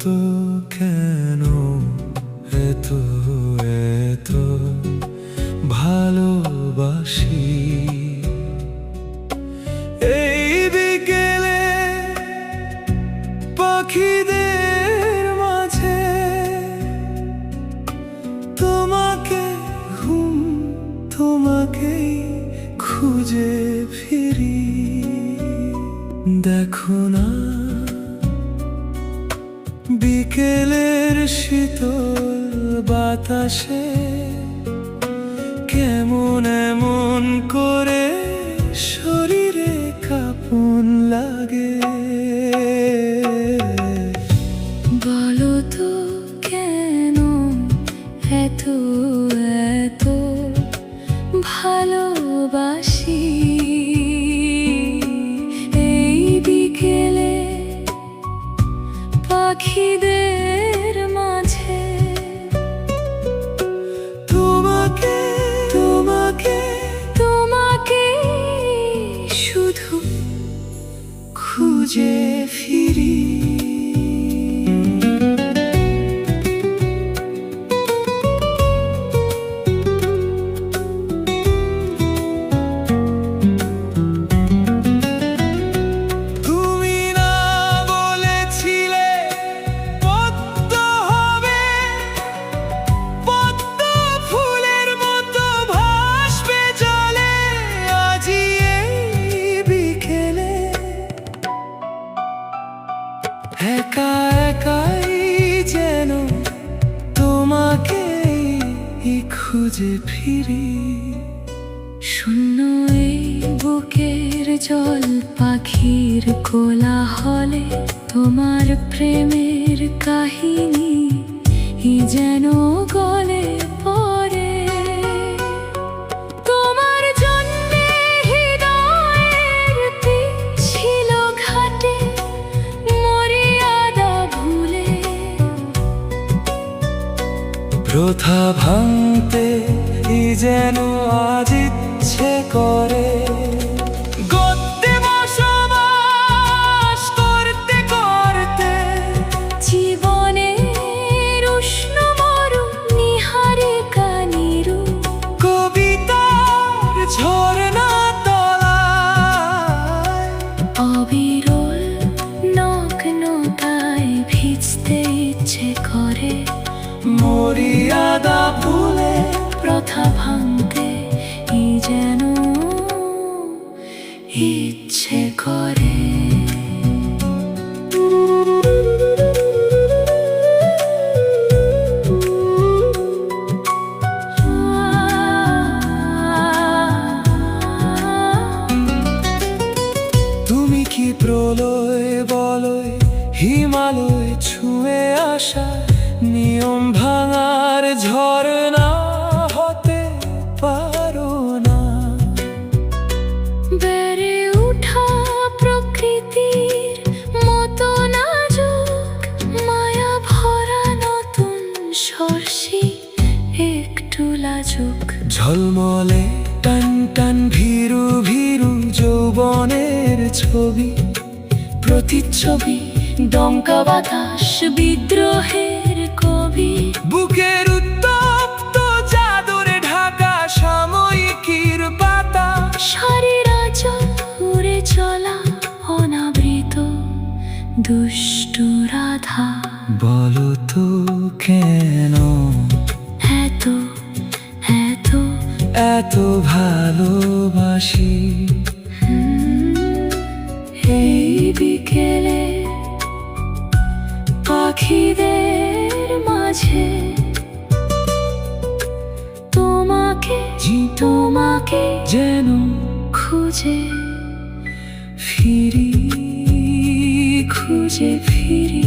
তো কেন এত এত ভালোবাসি। এই বিকেলে পাখিদের মাঝে তোমাকেই খুঁজে ফিরি। দেখো না বিকেলের শীতল বাতাসে কেমন এমন করে শরীরে কাঁপন লাগে। বলো তো কেন এত এত ভালোবাসি। এই বিকেলে পাখিদের মাঝে তোমাকে তোমাকে তোমাকে শুধু খুঁজে ফিরি। একা একাই যেন তোমাকেই খুঁজে ফিরি। শূন্য এই বুকের জল পাখির কোলাহলে তোমার প্রেমের কাহিনী যেন গলে পড়ে। তোমার জন্যে হৃদয়ের ছিল ঘাটে মর্যাদা ভুলে। প্রথা ভাঙতে যেন আজ ইচ্ছে করে। গদ্যে বসবাস করতে করতে জীবনের উষ্ণ মরু নিহারিকা নিরু কবিতার ঝরনা তলায় অবিরল নগ্নতায় ভিজতে ইচ্ছে করে। মর্যাদা ভুলে প্রথা ভাঙতে যেন ইচ্ছে করে। তুমি কি প্রলয় বলয় হিমালয় ছুঁয়ে আসা নিয়ম ভাঙার ঝরনা হতে পারো না। বেড়ে উঠা প্রকৃতির মতো নাজুক মায়া ভরা নতুন সর্ষি একটু লাজুক। ঝলমলে টান টান ভীরু ভীরু যৌবনের ছবি প্রতিচ্ছবি ডঙ্কা বাতাস বিদ্রোহের কবি। বুকের উত্তপ্ত চাদরে ঢাকা সাময়িকীর পাতা শারীরা উড়ে চলা অনাবৃত দুষ্টু রাধা। বলো তো কেন এত এত এত ভালোবাসি। এই বিকেলে পাখিদের মাঝে তোমাকে যেন খুঁজে ফিরি খুঁজে ফিরি।